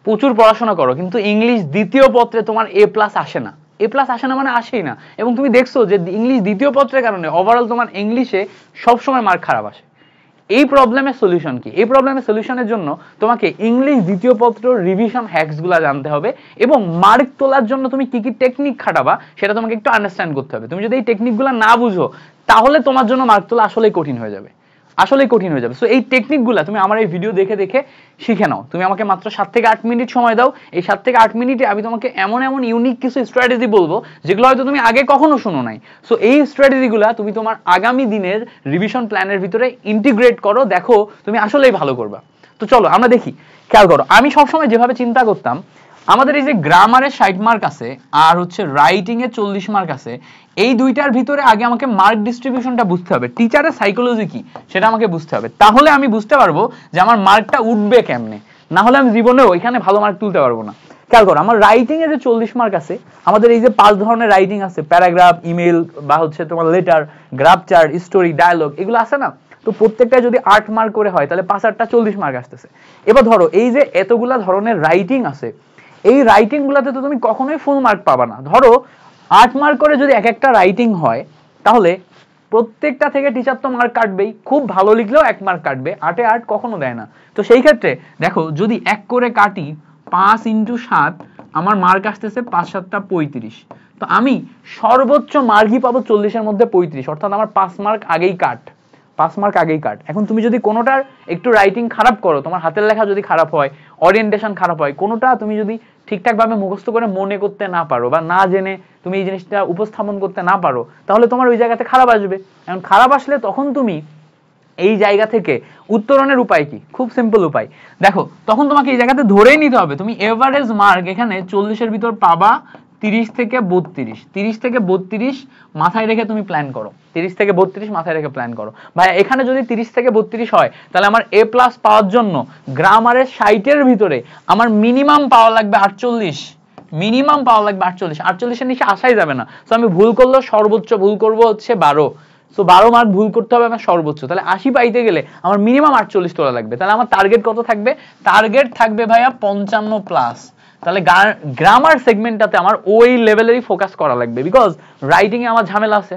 প্রচুর পড়াশোনা করো, কিন্তু ইংলিশ দ্বিতীয় পত্রে তোমার A+ আসে না। A+ আসে না মানে আসেই না। এবং তুমি দেখছো যে ইংলিশ দ্বিতীয় পত্রের কারণে ওভারঅল তোমার ইংলিশে সবসময় মার্ক খারাপ আসে। এই প্রবলেমের সলিউশন কি? এই প্রবলেমের সলিউশনের জন্য তোমাকে ইংলিশ দ্বিতীয় পত্র রিভিশন হ্যাকসগুলো জানতে হবে, এবং মার্ক তোলার জন্য তুমি কি কি টেকনিক খাটাবা সেটা তোমাকে একটু আন্ডারস্ট্যান্ড করতে হবে। তুমি যদি এই টেকনিকগুলো না বুঝো তাহলে তোমার জন্য মার্ক তোলা আসলেই কঠিন হয়ে যাবে, আসলেই কঠিন হয়ে যাবে। সো এই টেকনিকগুলো তুমি আমার এই ভিডিও দেখে দেখে শিখে নাও। তুমি আমাকে মাত্র 7 থেকে 8 মিনিট সময় দাও। এই 7 থেকে 8 মিনিটে আমি তোমাকে এমন এমন ইউনিক কিছু স্ট্র্যাটেজি বলবো যেগুলো হয়তো তুমি আগে কখনো শুনো নাই। সো এই স্ট্র্যাটেজিগুলো তুমি তোমার আগামী দিনের রিভিশন প্ল্যানের ভিতরে ইন্টিগ্রেট করো, দেখো তুমি আসলেই ভালো করবা। তো চলো আমরা দেখি। খেয়াল করো, আমি সবসময় যেভাবে চিন্তা করতাম, আমাদের এই যে গ্রামারে 60 মার্ক আছে আর হচ্ছে রাইটিং এ 40 মার্ক আছে, এই দুইটার ভিতরে আগে আমাকে মার্ক ডিস্ট্রিবিউশনটা বুঝতে হবে, টিচারের সাইকোলজি কি সেটা আমাকে বুঝতে হবে, তাহলে আমি বুঝতে পারবো যে আমার মার্কটা উঠবে কেমনে। না হলে আমি জীবনেও এখানে ভালো মার্ক তুলতে পারবো না। খেয়াল করো, আমার রাইটিং এ যে 40 মার্ক আছে, আমাদের এই যে 5 ধরনের রাইটিং আছে, প্যারাগ্রাফ, ইমেল বা হচ্ছে তোমার letter, graph chart, story, dialogue, এগুলো আছে না? তো প্রত্যেকটা যদি 8 মার্ক করে হয় তাহলে 5 8 40 মার্ক আসতেছে। এবার ধরো এই যে এতগুলা ধরনের রাইটিং আছে, এই রাইটিং গুলাতে তো তুমি কখনোই ফুল মার্ক পাবা না। ধরো 8 মার্ক করে যদি এক একটা রাইটিং হয়, তাহলে প্রত্যেকটা থেকে টিচার তো মার্ক কাটবেই, খুব ভালো লিখলেও 1 মার্ক কাটবে, 8 এ 8 কখনো দেয় না। তো সেই ক্ষেত্রে দেখো, যদি 1 করে কাটি 5 × 7, আমার মার্ক আসতেছে 5 7 35। তো আমি সর্বোচ্চ মার্কই পাবো 40-এর মধ্যে 35, অর্থাৎ আমার 5 মার্ক আগেই কাট, 5 মার্ক আগেই কাট। এখন তুমি যদি কোনোটার একটু রাইটিং খারাপ করো, তোমার হাতের লেখা যদি খারাপ হয়, ওরিয়েন্টেশন খারাপ হয়, কোনোটা তুমি যদি ঠিকঠাক ভাবে মুখস্থ করে মনে করতে না পারো বা না জেনে তুমি এই জিনিসটা উপস্থাপন করতে না পারো, তাহলে তোমার ওই জায়গাতে খারাপ আসবে। এখন খারাপ আসলে তখন তুমি এই জায়গা থেকে উত্তরণের উপায় কি? খুব সিম্পল উপায়। দেখো, তখন তোমাকে এই জায়গাতে ধরেই নিতে হবে তুমি এভারেজ মার্ক এখানে 40-এর ভিতর পাবা 30 থেকে 32। 30 থেকে 32 মাথায় রেখে তুমি প্ল্যান করো, 30 থেকে 32 মাথায় রেখে প্ল্যান করো। ভাই এখানে যদি 30 থেকে 32 হয়, তাহলে আমার A+ পাওয়ার জন্য গ্রামারের 60-এর ভিতরে আমার মিনিমাম পাওয়া লাগবে 48, মিনিমাম পাওয়া লাগবে 48। 48-এর নিচে আসাই যাবে না। সো আমি ভুল করলেও সর্বোচ্চ ভুল করব হচ্ছে 12। সো 12 মার্ক ভুল করতে হবে আমার সর্বোচ্চ। তাহলে 80 পাইতে গেলে আমার মিনিমাম 48 তোলা লাগবে। তাহলে আমার টার্গেট কত থাকবে? টার্গেট থাকবে ভাইয়া 55+। তাহলে গ্রামার সেগমেন্টটাতে আমার ওই লেভেলেরই ফোকাস করা লাগবে, বিকজ রাইটিং এ আমার ঝামেলা আছে।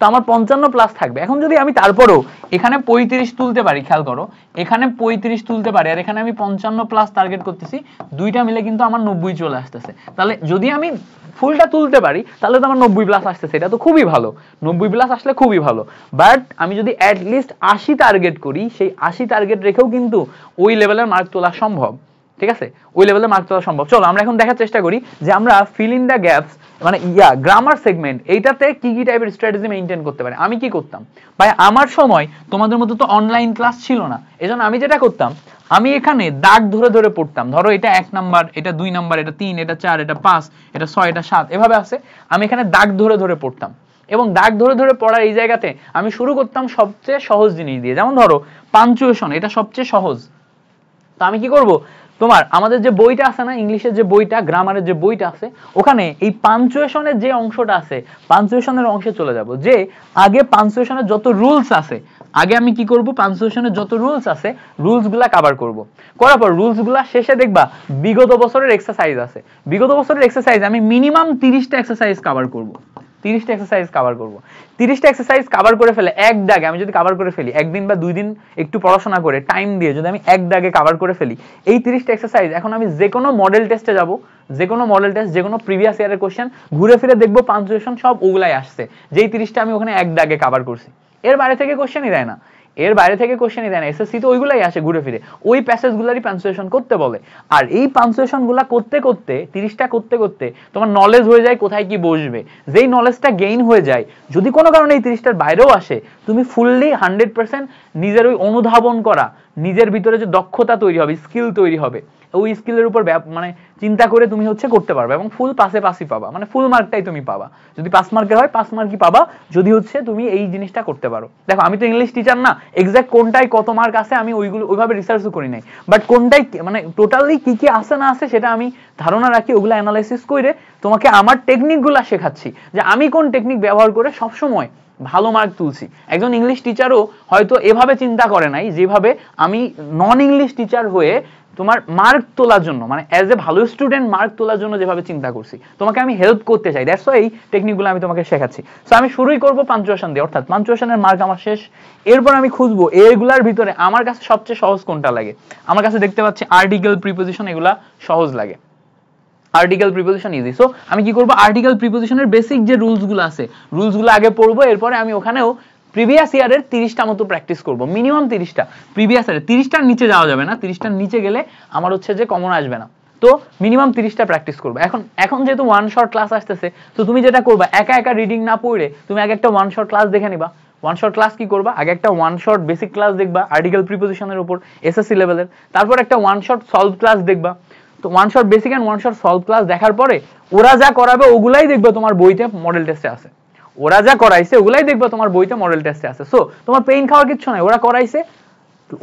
তো আমার 55+ থাকবে। এখন যদি আমি তারপরেও এখানে 35 তুলতে পারি, খেয়াল করো, এখানে 35 তুলতে পারি আর এখানে আমি 55+ টার্গেট করতেছি, দুইটা মিলে কিন্তু আমার 90 চলে আসতেছে। তাহলে যদি আমি ফুলটা তুলতে পারি তাহলে তো আমার 90+ আসতেছে, এটা তো খুবই ভালো, 90+ আসলে খুবই ভালো। বাট আমি যদি অ্যাটলিস্ট 80 টার্গেট করি, সেই 80 টার্গেট রেখেও কিন্তু ওই লেভেলের মার্ক তোলা সম্ভব। ঠিক আছে, ওই লেভেলের মার্ক তোলা সম্ভব। চলো আমরা এখন দেখার চেষ্টা করি যে আমরা ফিল ইন দ্য গ্যাপস, মানে গ্রামার সেগমেন্ট, এইটাতে কি কি টাইপের স্ট্র্যাটেজি মেইনটেইন করতে পারে। আমি কি করতাম ভাই, আমার সময় তোমাদের মতো তো অনলাইন ক্লাস ছিল না, এজন্য আমি যেটা করতাম, আমি এখানে দাগ ধরে ধরে পড়তাম। ধরো এটা 1 নাম্বার, এটা 2 নাম্বার, এটা 3, এটা 4, এটা 5, এটা 6, এটা 7, এভাবে আছে। আমি এখানে দাগ ধরে ধরে পড়তাম, এবং দাগ ধরে ধরে পড়ার এই জায়গাতে আমি শুরু করতাম সবচেয়ে সহজ জিনিস দিয়ে। যেমন ধরো পাঞ্চুয়েশন, এটা সবচেয়ে সহজ। তো আমি কি করব, তোমার আমাদের যে বইটা আছে না, ইংলিশের যে বইটা, গ্রামারের যে বইটা আছে, ওখানে এই পাঞ্চুয়েশনের যে অংশটা আছে, পাঞ্চুয়েশনের অংশে চলে যাব। যে আগে পাঞ্চুয়েশনের যত রুলস আছে, আগে আমি কি করব, পাঞ্চুয়েশনের যত রুলস আছে রুলসগুলা কভার করব। করার পর রুলসগুলা শেষে দেখবা বিগত বছরের এক্সারসাইজ আছে, বিগত বছরের এক্সারসাইজ আমি মিনিমাম 30টা এক্সারসাইজ কভার করব, 30টা এক্সারসাইজ কভার করব। 30টা এক্সারসাইজ কভার করে ফেলে এক দাগে আমি যদি কভার করে ফেলি, একদিন বা 2 দিন একটু পড়াশোনা করে টাইম দিয়ে যদি আমি এক দাগে কভার করে ফেলি এই 30টা এক্সারসাইজ, এখন আমি যে কোনো মডেল টেস্টে যাব, যে কোনো মডেল টেস্ট, যে কোনো প্রিভিয়াস ইয়ারের কোশ্চেন ঘুরে ফিরে দেখবো পাঞ্চুয়েশন সব ওগুলাই আসছে, যেই 30টা আমি ওখানে এক দাগে কভার করছি। এর বাইরে থেকে কোশ্চেনই দেয় না, এর বাইরে থেকে কোশ্চেনই দেয় না। এসএসসি তো ওইগুলাই আসে ঘুরে ফিরে, ওই প্যাসেজগুলারই পাঞ্চুয়েশন করতে বলে। আর এই পাঞ্চুয়েশনগুলা করতে করতে, 30টা করতে করতে তোমার নলেজ হয়ে যায় কোথায় কি বসবে। যেই নলেজটা গেইন হয়ে যায়, যদি কোনো কারণে এই 30টার বাইরেও আসে, তুমি ফুললি 100% নিজের ওই অনুধাবন করা, নিজের ভিতরে যে দক্ষতা তৈরি হবে, স্কিল তৈরি হবে, ওই স্কিলের উপর মানে চিন্তা করে তুমি হচ্ছে করতে পারবে, এবং ফুল পাশে পাশই পাবা, মানে ফুল মার্কটাই তুমি পাবা। যদি 5 মার্কের হয় 5 মার্কই পাবা, যদি হচ্ছে তুমি এই জিনিসটা করতে পারো। দেখো আমি তো ইংলিশ টিচার না, এক্সাক্ট কোনটায় কত মার্ক আছে আমি ওইগুলো ওইভাবে রিসার্চও করি নাই, বাট কোনটায় মানে টোটালি কি কি আছে না আছে সেটা আমি ধারণা রাখি, ওগুলো অ্যানালাইসিস করে তোমাকে আমার টেকনিকগুলো শেখাচ্ছি, যে আমি কোন টেকনিক ব্যবহার করে সবসময় ভালো মার্ক তুলছি। একজন ইংলিশ টিচারও হয়তো এভাবে চিন্তা করে নাই যেভাবে আমি নন ইংলিশ টিচার হয়ে তোমার মার্ক তোলার জন্য, মানে অ্যাজ এ ভালো স্টুডেন্ট মার্ক তোলার জন্য যেভাবে চিন্তা করছি, তোমাকে আমি হেল্প করতে চাই, দ্যাটস ওয়াই এই টেকনিকগুলো আমি তোমাকে শেখাচ্ছি। সো আমি শুরুই করবো পাঞ্চুয়েশন দিয়ে, অর্থাৎ পাঞ্চুয়েশনের মার্ক আমার শেষ। এরপর আমি খুঁজবো এগুলার ভিতরে আমার কাছে সবচেয়ে সহজ কোনটা লাগে। আমার কাছে দেখতে পাচ্ছি আর্টিকেল, প্রিপোজিশন, এগুলা সহজ লাগে। Article, preposition easy. সো আমি কি করবো, আর্টিকেল প্রিপোজিশনের বেসিক যে রুলসগুলো আছে রুলসগুলো আগে পড়বো, এরপরে আমি ওখানেও প্রিভিয়াস ইয়ারের 30টা মতো প্র্যাকটিস করবো, মিনিমাম 30টা। প্রিভিয়াস ইয়ারের 30টার নিচে যাওয়া যাবে না, 30টার নিচে গেলে আমার হচ্ছে যে কমন আসবে না। তো মিনিমাম 30টা প্র্যাকটিস করবো। এখন যেহেতু ওয়ান শট ক্লাস আসতেছে, তো তুমি যেটা করবা একা একা রিডিং না পড়ে তুমি আগে একটা ওয়ান শট ক্লাস দেখে নিবা। ওয়ান শট ক্লাস কি করবা, আগে একটা ওয়ান শট বেসিক ক্লাস দেখবা আর্টিকেল প্রিপোজিশনের উপর এসএসসি লেভেলের, তারপর একটা ওয়ান শট সলভ ক্লাস দেখবা। তো one shot basic and one shot solve class দেখার পরে ওরা যা করাবে ওগুলাই দেখবে তোমার বইতে মডেল টেস্টে আছে, ওরা যা করাইছে ওগুলাই দেখবে তোমার বইতে মডেল টেস্টে আছে। সো তোমার পেইন খাওয়ার কিছু নাই, ওরা করাইছে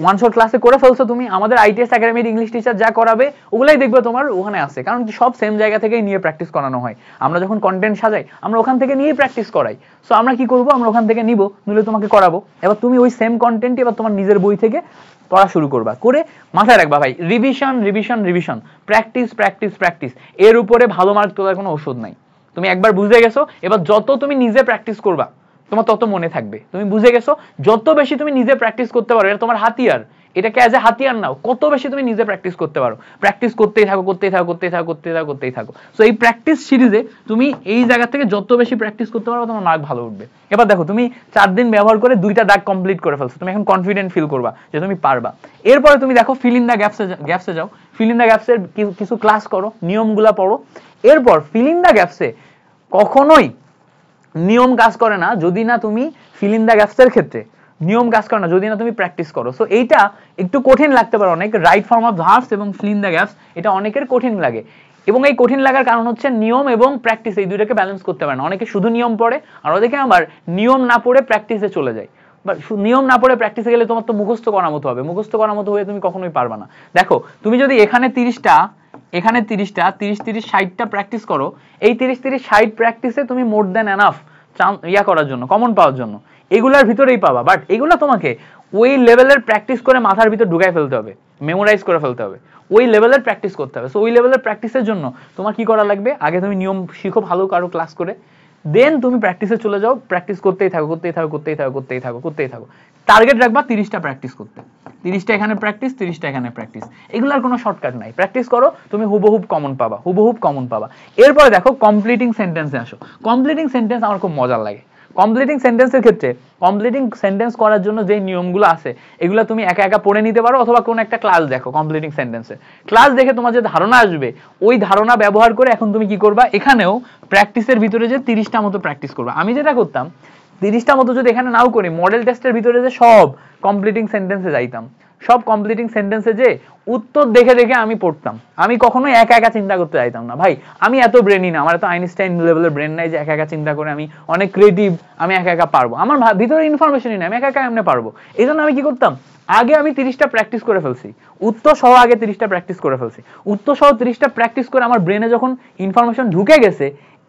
ওয়ান শট ক্লাসে করে ফেলছো তুমি, আমাদের আইটিএস একাডেমির ইংলিশ টিচার যা করাবে ওগুলাই দেখবে তোমার ওখানে আছে, কারণ সব সেম জায়গা থেকেই নিয়ে প্র্যাকটিস করানো হয়। আমরা যখন কন্টেন্ট সাজাই আমরা ওখান থেকে নিয়েই প্র্যাকটিস করাই। সো আমরা কি করবো, আমরা ওখান থেকে নিব, নিলে তোমাকে করাবো। এবার তুমি ওই সেম কন্টেন্ট এবার তোমার নিজের বই থেকে পড়া শুরু করবা, করে মাথায় রাখবা ভাই revision revision revision, practice practice practice, এর উপরে ভালো মার্ক তোলার কোনো ওষুধ নাই। তুমি একবার বুঝে গেছো, এবার যত তুমি নিজে প্র্যাকটিস করবা তোমার তত মনে থাকবে। তুমি বুঝে গেছো যত বেশি তুমি নিজে প্র্যাকটিস করতে পারো, এটা তোমার হাতিয়ার, এটাকে অ্যাজ এ হাতিয়ার নাও, কত বেশি তুমি নিজে প্র্যাকটিস করতে পারো, প্র্যাকটিস করতেই থাকো করতেই থাকো করতেই থাকো করতেই থাকো করতেই থাকো। সো এই প্র্যাকটিস সিরিজে তুমি এই জায়গা থেকে যত বেশি প্র্যাকটিস করতে পারো তোমার মার্ক ভালো উঠবে। এবার দেখো তুমি 4 দিন ব্যবহার করে 2টা দাগ কমপ্লিট করে ফেলছো, তুমি এখন কনফিডেন্ট ফিল করবা যে তুমি পারবা। এরপরে তুমি দেখো ফিল ইন দ্য গ্যাপসে যাও, ফিল ইন দ্য গ্যাপসের কিছু ক্লাস করো, নিয়মগুলা পড়ো। এরপর ফিল ইন দ্য গ্যাপসে কখনোই নিয়ম কাজ করে না যদি না তুমি ফিল ইন দ্য গ্যাপসের ক্ষেত্রে নিয়ম কাজ করে না যদি না তুমি প্র্যাকটিস করো। সো এইটা একটু কঠিন লাগতে পারে অনেক, রাইট ফর্ম অফ ভার্বস এবং ফিল ইন দ্য গ্যাপস, এটা অনেকের কঠিন লাগে। এবং এই কঠিন লাগার কারণ হচ্ছে নিয়ম এবং প্র্যাকটিস এই দুইটাকে ব্যালেন্স করতে পারে না। অনেকে শুধু নিয়ম পড়ে আর ওদেরকে আবার নিয়ম না পড়ে প্র্যাকটিসে চলে যায়। বাট নিয়ম না পড়ে প্র্যাকটিসে গেলে তোমার তো মুখস্থ করার মতো হবে, মুখস্থ করার মতো হয়ে তুমি কখনোই পারবা না। দেখো তুমি যদি এখানে 30টা এখানে 30টা 30-30-60টা প্র্যাকটিস করো, এই 30-30-60 প্র্যাকটিসে তুমি মোর দ্যান এনাফ ইয়া করার জন্য, কমন পাওয়ার জন্য এগুলার ভিতরেই পাবা। বাট এগুলা তোমাকে ওই লেভেলের প্র্যাকটিস করে মাথার ভিতর ঢুকাই ফেলতে হবে, মেমোরাইজ করে ফেলতে হবে, ওই লেভেলের প্র্যাকটিস করতে হবে। সো ওই লেভেলের প্র্যাকটিসের জন্য তোমার কি করা লাগবে, আগে তুমি নিয়ম শিখো ভালো কারো ক্লাস করে, দেন তুমি প্র্যাকটিসে চলে যাও, প্র্যাকটিস করতেই থাকো করতেই থাকো করতেই থাকো করতেই থাকো করতেই থাকো। টার্গেট রাখবা 30টা প্র্যাকটিস করতে, 30টা এখানে প্র্যাকটিস 30টা এখানে প্র্যাকটিস, এগুলার কোনো শর্টকাট নাই। প্র্যাকটিস করো তুমি হুবহুব কমন পাবা, হুবহুব কমন পাবা। এরপরে দেখো কমপ্লিটিং সেন্টেন্সে আসো। কমপ্লিটিং সেন্টেন্স আমার খুব মজার লাগে। কমপ্লিটিং সেন্টেন্সের ক্ষেত্রে কমপ্লিটিং সেন্টেন্স করার জন্য যে নিয়মগুলো আছে এগুলো তুমি একা একা পড়ে নিতে পারো, অথবা কোনো একটা ক্লাস দেখো কমপ্লিটিং সেন্টেন্সের ক্লাস দেখে তোমার যে ধারণা আসবে ওই ধারণা ব্যবহার করে এখন তুমি কি করবা, এখানেও প্র্যাকটিসের ভিতরে যে 30টা মতো প্র্যাকটিস করবা। আমি যেটা করতাম 30টা মতো যদি এখানে নাও করি, মডেল টেস্টের ভিতরে যে সব কমপ্লিটিং সেন্টেন্সে যাইতাম, সব কমপ্লিটিং সেন্টেন্সে যে উত্তর দেখে দেখে আমি পড়তাম। আমি কখনোই একা একা চিন্তা করতে চাইতাম না ভাই, আমি এত ব্রেনই না, আমার এত আইনস্টাইন লেভেলের ব্রেন নাই যে একা একা চিন্তা করে আমি অনেক ক্রিয়েটিভ, আমি একা একা পারবো, আমার ভিতরে ইনফরমেশনই নাই, আমি একা একা এমনি পারবো। এই জন্য আমি কি করতাম, আগে আমি 30টা প্র্যাকটিস করে ফেলছি, উত্তর সহ আগে 30টা প্র্যাকটিস করে ফেলছি, উত্তর সহ 30টা প্র্যাকটিস করে আমার ব্রেনে যখন ইনফরমেশন ঢুকে গেছে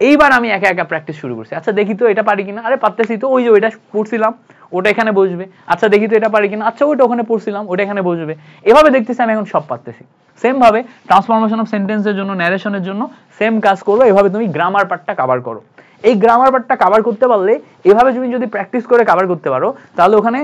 এইবার আমি একা একা প্র্যাকটিস শুরু করছি। আচ্ছা দেখি তো এটা পারি কিনা, আরে পারতেছি তো, ওই যে ওইটা পড়ছিলাম ওটা এখানে বসবে, আচ্ছা দেখি তো এটা পারি কিনা, আচ্ছা ওইটা ওখানে পড়ছিলাম ওটা এখানে বসবে, এভাবে দেখতেছি আমি এখন সব পারতেছি। সেম ভাবে ট্রান্সফরমেশন অফ সেন্টেন্সের জন্য, ন্যারেশনের জন্য সেম কাজ করবো। এভাবে তুমি গ্রামার পার্টটা কভার করো। এই গ্রামার পার্টটা কভার করতে পারলে, এভাবে তুমি যদি প্র্যাকটিস করে কভার করতে পারো, তাহলে ওখানে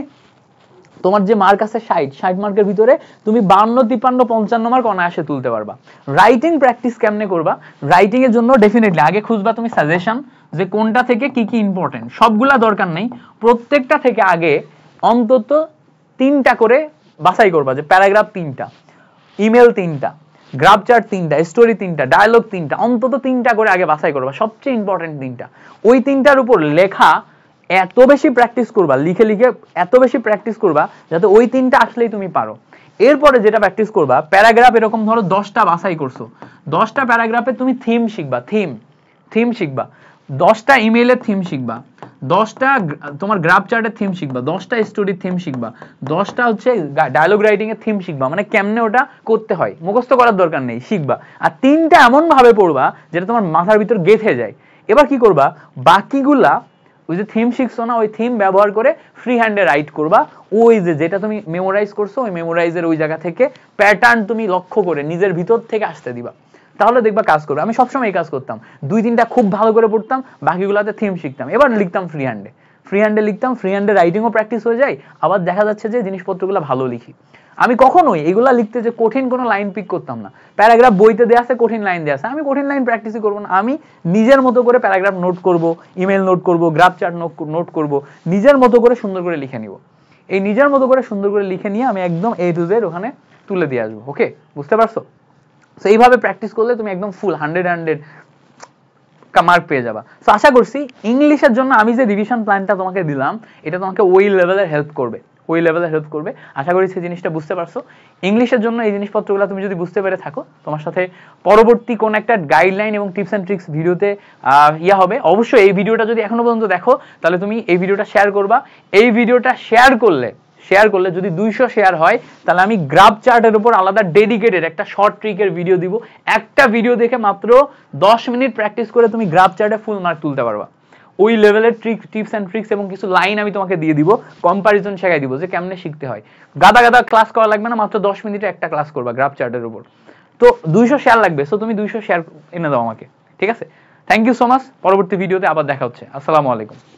তোমার যে মার্ক আছে 60 মার্কের ভিতরে তুমি 52, 53, 55 মার্ক অনায়াসে তুলতে পারবা। রাইটিং প্র্যাকটিস কেমনে করবা, রাইটিং এর জন্য ডেফিনেটলি আগে খুঁজবা তুমি সাজেশন, যে কোনটা থেকে কি কি ইম্পর্টেন্ট, সবগুলা দরকার নেই, প্রত্যেকটা থেকে আগে অন্তত 3টা করে বাছাই করবা, যে প্যারাগ্রাফ 3টা, ইমেল 3টা, গ্রাফ চার্ট 3টা, স্টোরি 3টা, ডায়লগ 3টা, অন্তত 3টা করে আগে বাছাই করবা, সবচেয়ে ইম্পর্টেন্ট 3টা। ওই 3টার উপর লেখা এত বেশি প্র্যাকটিস করবা, লিখে লিখে এত বেশি প্র্যাকটিস করবা যাতে ওই 3টা আসলেই তুমি পারো। এরপরে যেটা প্র্যাকটিস করবা, প্যারাগ্রাফ এরকম ধরো 10টা বাছাই করছো, 10টা প্যারাগ্রাফে তুমি থিম শিখবা, থিম শিখবা, 10টা ইমেইলের থিম শিখবা, 10টা তোমার গ্রাফ চার্টের থিম শিখবা, 10টা স্টোরির থিম শিখবা, 10টা হচ্ছে ডায়লগ রাইটিং এর থিম শিখবা, মানে কেমনে ওটা করতে হয় মুখস্থ করার দরকার নেই, শিখবা। আর 3টা এমন ভাবে পড়বা যেটা তোমার মাথার ভিতর গেঁথে যায়। এবার কি করবা, বাকিগুলা ওই যে থিম শিখছো না, ওই থিম ব্যবহার করে ফ্রি হ্যান্ডে রাইট করবা। ওই যে যেটা তুমি মেমোরাইজ করছো, ওই মেমোরাইজের ওই জায়গা থেকে প্যাটার্ন তুমি লক্ষ্য করে নিজের ভিতর থেকে আসতে দিবা, তাহলে দেখবা কাজ করবে। আমি সবসময় এই কাজ করতাম, 2-3টা খুব ভালো করে পড়তাম, বাকিগুলোতে থিম শিখতাম, এবার লিখতাম ফ্রি হ্যান্ডে লিখতাম, ফ্রি হ্যান্ডে রাইটিংও প্র্যাকটিস হয়ে যায়, আবার দেখা যাচ্ছে যে জিনিসপত্রগুলো ভালো লিখি। আমি কখনোই এগুলা লিখতে যে কঠিন কোনো লাইন পিক করতাম না। প্যারাগ্রাফ বইতে দেয়া আছে, কঠিন লাইন দেয়া আছে, আমি কঠিন লাইন প্র্যাকটিসই করবো না। আমি নিজের মতো করে প্যারাগ্রাফ নোট করব, ইমেল নোট করব, গ্রাফ চার্ট নোট করব, নিজের মতো করে সুন্দর করে লিখে নিব। এই নিজের মতো করে সুন্দর করে লিখে নিয়ে আমি একদম A to Z ওখানে তুলে দিয়ে আসবো। ওকে, বুঝতে পারছো? তো এইভাবে প্র্যাকটিস করলে তুমি একদম ফুল 100 মার্ক পেয়ে যাবা। তো আশা করছি ইংলিশের জন্য আমি যে রিভিশন প্ল্যানটা তোমাকে দিলাম, এটা তোমাকে ওই লেভেলের হেল্প করবে, আশা করি সেই জিনিসটা বুঝতে পারছো। ইংলিশের জন্য এই জিনিসপত্রগুলো তুমি যদি বুঝতে পেরে থাকো, তোমার সাথে পরবর্তী কোন একটা গাইডলাইন এবং টিপস এন্ড ট্রিক্স ভিডিওতে হবে। অবশ্যই এই ভিডিওটা যদি এখনো পর্যন্ত দেখো, তাহলে তুমি এই ভিডিওটা শেয়ার করবা। এই ভিডিওটা শেয়ার করলে যদি 200 শেয়ার হয়, তাহলে আমি গ্রাফ চার্টের উপর আলাদা ডেডিকেটেড একটা শর্ট ট্রিকের ভিডিও দিব। একটা ভিডিও দেখে মাত্র 10 মিনিট প্র্যাকটিস করে তুমি গ্রাফ চার্টে ফুল মার্ক তুলতে পারবা। ওই লেভেলের টিপস এন্ড ট্রিক্স এবং কিছু লাইন আমি তোমাকে দিয়ে দিব, কম্পারিজন শেখাই দিব যে কেমনে শিখতে হয়। গাদা ক্লাস করা লাগবে না, মাত্র 10 মিনিটে একটা ক্লাস করবা গ্রাফ চার্টের উপর। তো 200 শেয়ার লাগবে, সো তুমি 200 শেয়ার এনে দাও আমাকে, ঠিক আছে? Thank you so much. পরবর্তী ভিডিওতে আবার দেখা হচ্ছে। আসসালামু আলাইকুম।